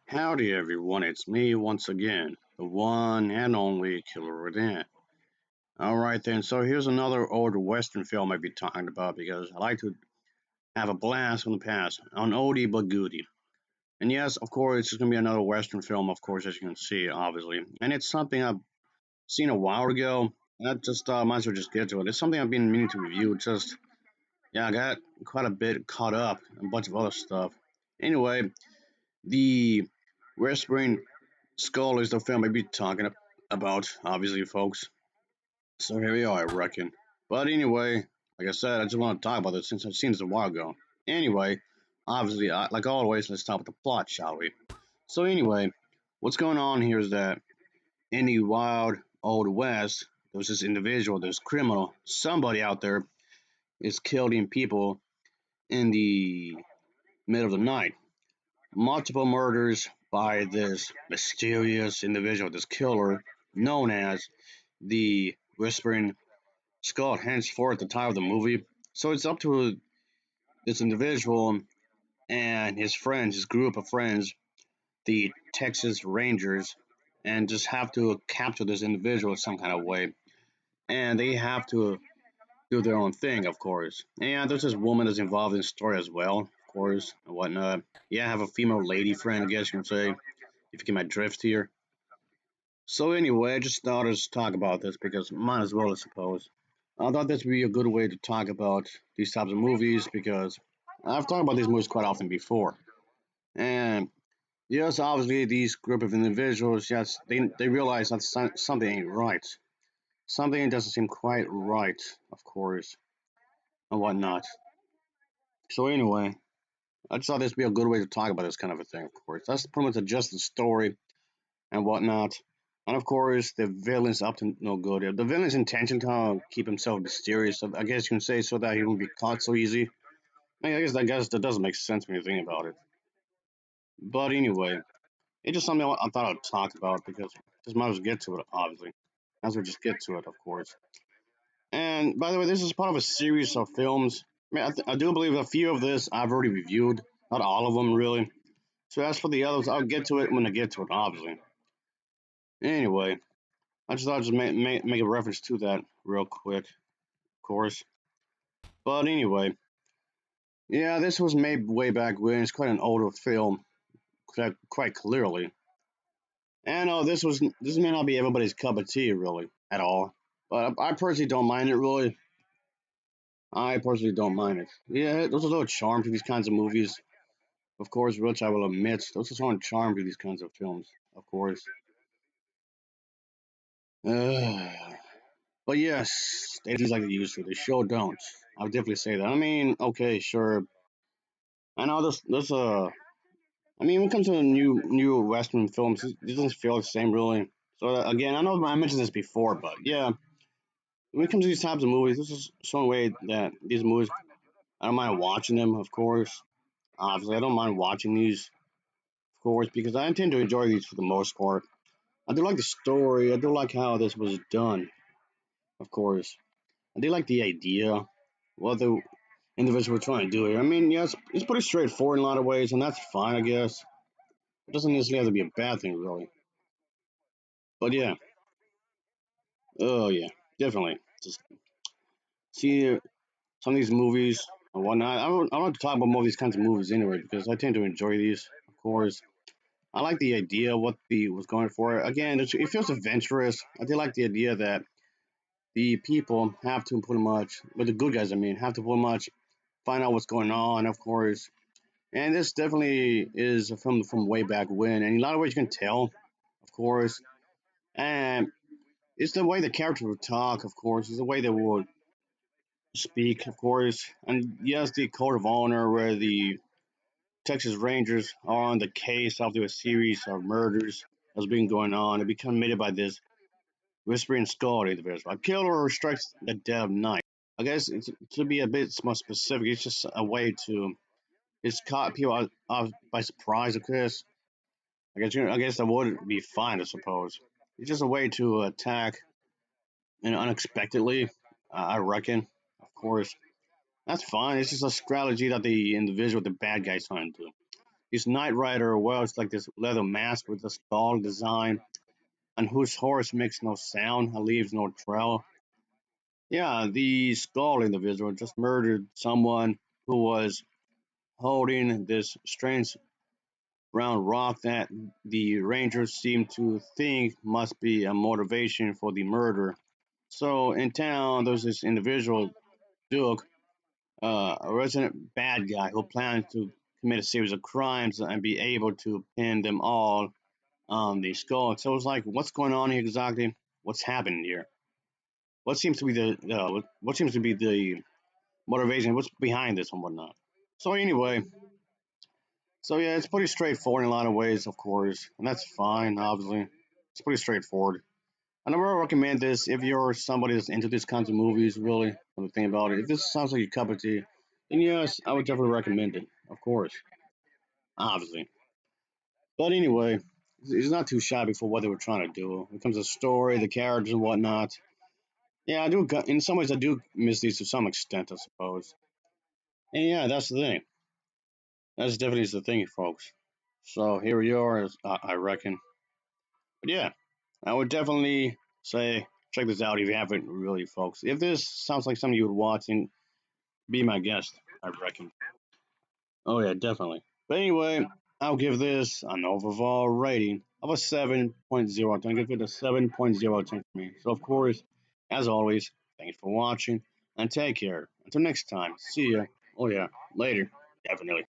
Howdy everyone, it's me once again, the one and only Killer Within. Alright then, so here's another old western film I'd be talking about because I like to have a blast from the past, an oldie but goodie. And yes, of course, it's going to be another western film, of course, as you can see, obviously. And it's something I've seen a while ago, and I just might as well just get to it. It's something I've been meaning to review, just, yeah, I got quite a bit caught up in a bunch of other stuff. Anyway, the Whispering Skull is the film I be talking about, obviously, folks. So here we are, I reckon. But anyway, like I said, I just want to talk about this since I've seen this a while ago. Anyway, obviously, like always, let's start with the plot, shall we? So anyway, what's going on here is that in the wild old west, there's this individual, this criminal, somebody out there is killing people in the middle of the night. Multiple murders by this mysterious individual, this killer, known as the Whispering Skull, henceforth the title of the movie. So it's up to this individual and his friends, his group of friends, the Texas Rangers, and just have to capture this individual in some kind of way. And they have to do their own thing, of course. And there's this woman that's involved in the story as well, of course, and whatnot. Yeah, I have a female lady friend, I guess you can say, if you get my drift here. So anyway, I just thought I'd talk about this because might as well, I suppose. I thought this would be a good way to talk about these types of movies because I've talked about these movies quite often before. And yes, obviously, these group of individuals, yes, they realize that something ain't right. Something doesn't seem quite right, of course, and whatnot. So anyway, I just thought this would be a good way to talk about this kind of a thing, of course. That's pretty much just the story and whatnot. And of course, the villain's up to no good. The villain's intention to keep himself mysterious, so I guess you can say, so that he won't be caught so easy. I guess that doesn't make sense when you think about it. But anyway, it's just something I thought I'd talk about because just might as well get to it. Obviously, might as well just get to it, of course. And by the way, this is part of a series of films. I mean, I do believe a few of this I've already reviewed, not all of them really. So as for the others, I'll get to it when I get to it, obviously. Anyway, I just thought I'd just make a reference to that real quick, of course. But anyway, yeah, this was made way back when. It's quite an older film, quite clearly. And this may not be everybody's cup of tea, really, at all. But I personally don't mind it, really. I personally don't mind it. Yeah, there's a little charm to these kinds of movies, of course, which I will admit. There's a certain charm to these kinds of films, of course. But yes, they just like to use it. They sure don't. I would definitely say that. I mean, okay, sure. I know there's a. I mean, when it comes to new Western films, it doesn't feel the same, really. So again, I know I mentioned this before, but yeah, when it comes to these types of movies, this is some way that these movies, I don't mind watching them, of course. Obviously, I don't mind watching these, of course, because I intend to enjoy these for the most part. I do like the story. I do like how this was done, of course. I do like the idea, what the individuals were trying to do here. I mean, yes, it's pretty straightforward in a lot of ways, and that's fine, I guess. It doesn't necessarily have to be a bad thing, really. But yeah, oh yeah, definitely. Just see some of these movies and whatnot. I want to talk about more of these kinds of movies anyway because I tend to enjoy these. Of course, I like the idea of what the was going for. Again, it feels adventurous. I do like the idea that the people have to pretty much, but the good guys, I mean, have to pretty much find out what's going on. Of course, and this definitely is a film from way back when, and in a lot of ways you can tell, of course, and it's the way the characters would talk, of course, it's the way they would speak, of course, and yes, the code of honor where the Texas Rangers are on the case after a series of murders has been going on. It become committed by this whispering skull individual. A killer strikes the dead of night. I guess to be a bit more specific, it's just a way to it's caught people out by surprise. Of course, I guess that would be fine. I suppose it's just a way to attack unexpectedly. I reckon. Of course, that's fine. It's just a strategy that the individual, the bad guy's trying to do. His Knight Rider wears like this leather mask with a skull design, and whose horse makes no sound and leaves no trail. Yeah, the skull individual just murdered someone who was holding this strange round rock that the Rangers seem to think must be a motivation for the murder. So in town, there's this individual, Duke, a resident bad guy who plans to commit a series of crimes and be able to pin them all on the skull. So it's like, what's going on here exactly? What's happening here? What seems to be what seems to be the motivation? What's behind this and whatnot? So anyway, so yeah, it's pretty straightforward in a lot of ways, of course, and that's fine. Obviously, it's pretty straightforward. And I would recommend this if you're somebody that's into these kinds of movies. Really, when you think about it, if this sounds like a cup of tea, then yes, I would definitely recommend it. Of course, obviously. But anyway, it's not too shabby for what they were trying to do. When it comes to story, the characters and whatnot. Yeah, I do. In some ways, I do miss these to some extent, I suppose. And yeah, that's the thing. That's definitely the thing, folks. So here we are, I reckon. But yeah, I would definitely say check this out if you haven't really, folks. If this sounds like something you would watch, and be my guest, I reckon. Oh yeah, definitely. But anyway, I'll give this an overall rating of a 7.0. I'm gonna give it a 7.0 for me. So of course, as always, thanks for watching and take care. Until next time, see ya. Oh yeah, later. Definitely.